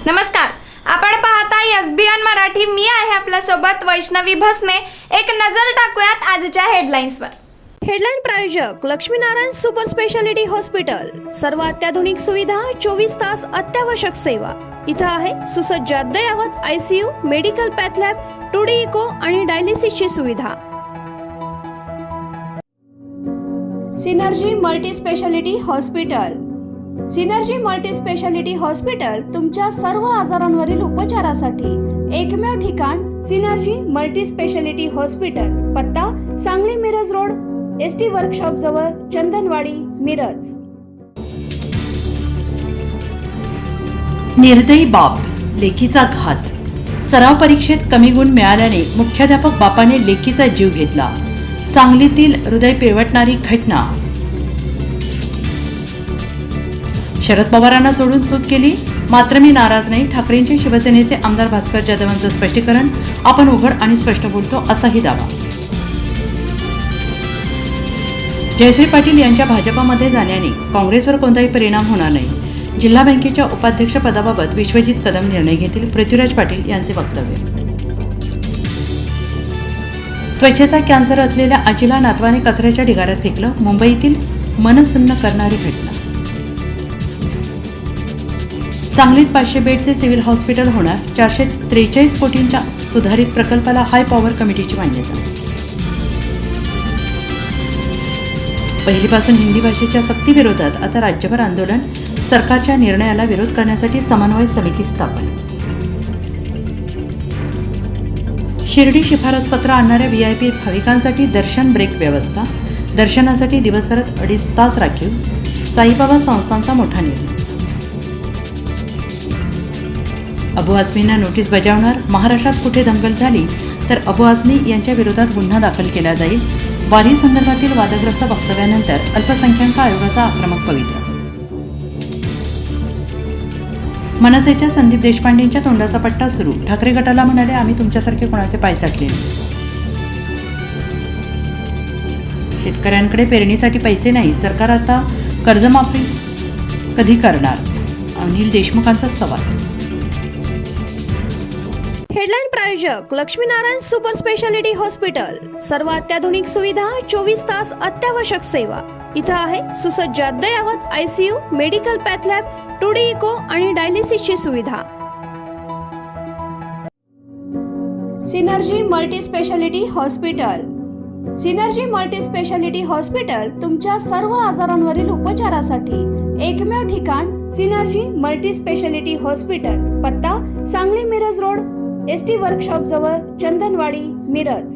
नमस्कार, आपण पाहताय एसबीएन मराठी. मी आहे आपल्या सोबत वैष्णवी भस्मे. एक नजर टाकूयात आजच्या हेडलाईन्सवर. हेडलाईन प्रायोजक लक्ष्मीनारायण सुपर स्पेशालिटी हॉस्पिटल. सर्व अत्याधुनिक सुविधा, 24 तास अत्यावश्यक सेवा. इथं आहे सुसज्ज अद्ययावत ICU, medical path lab, 2D echo आणि डायलिसिसची सुविधा. Synergy multi speciality hospital. Synergy multi speciality hospital तुमच्या सर्व आजारांवरील उपचारासाठी एकमेव ठिकाण. Synergy multi speciality hospital. पत्ता Sangli Miraj road, ST workshop जवळ, चंदनवाडी, मिरज. निर्दयी बाप, लेकीचा घात. सराव परीक्षेत कमी गुण मिळाल्याने मुख्याध्यापक बापाने लेकीचा जीव घेतला. सांगलीतील हृदय पिळवटणारी घटना. शरद पवारांना सोडून चूक केली, मात्र मी नाराज नाही. ठाकरेंचे शिवसेनेचे आमदार भास्कर जाधवांचं स्पष्टीकरण. आपण उघड आणि स्पष्ट बोलतो, असाही दावा. जयश्री पाटील यांच्या भाजपामध्ये जाण्याने काँग्रेसवर कोणताही परिणाम होणार नाही. जिल्हा बँकेच्या उपाध्यक्षपदाबाबत विश्वजित कदम निर्णय घेतील, पृथ्वीराज पाटील यांचे वक्तव्य. त्वचेचा कॅन्सर असलेल्या आजीला नातवाने कचऱ्याच्या ढिगाऱ्यात फेकलं. मुंबईतील मनसुन्न करणारी घटना. सांगलीत 500 बेडचे सिव्हिल हॉस्पिटल होणार. 443 कोटींच्या सुधारित प्रकल्पाला हाय पॉवर कमिटीची मान्यता. पहिलीपासून हिंदी भाषेच्या सक्तीविरोधात आता राज्यभर आंदोलन. सरकारच्या निर्णयाला विरोध करण्यासाठी समन्वय समिती स्थापन. शिर्डी शिफारसपत्र आणणाऱ्या VIP भाविकांसाठी दर्शन ब्रेक व्यवस्था. दर्शनासाठी दिवसभरात 2.5 तास राखीव. साईबाबा संस्थांचा मोठा निर्णय. अबू आझमींना नोटीस बजावणार. महाराष्ट्रात कुठे दंगल झाली तर अबू आझमी यांच्या विरोधात गुन्हा दाखल केला जाईल. वारी संदर्भातील वादग्रस्त वक्तव्यानंतर अल्पसंख्याक आयोगाचा आक्रमक पवित्रा. मनसेच्या संदीप देशपांडेंच्या तोंडाचा पट्टा सुरू. ठाकरे गटाला म्हणाले, आम्ही तुमच्यासारखे कोणाचे पाय चाटले. शेतकऱ्यांकडे पेरणीसाठी पैसे नाही. सरकार आता कर्जमाफी कधी करणार? अनिल देशमुखांचा सवाल. हेडलाईन प्रायोजक लक्ष्मीनारायण सुपर स्पेशालिटी हॉस्पिटल. सर्व अत्याधुनिक सुविधा, 24 तास अत्यावश्यक सेवा. इथं आहे सुसज्ज अद्ययावत ICU, medical path lab, 2D echo आणि डायलिसिसची सुविधा. Synergy multi speciality hospital. Synergy multi speciality hospital तुमच्या सर्व आजारांवरील उपचारासाठी एकमेव ठिकाण. Synergy multi speciality hospital. पत्ता Sangli Miraj road, ST workshop जवळ, चंदनवाडी, मिरज.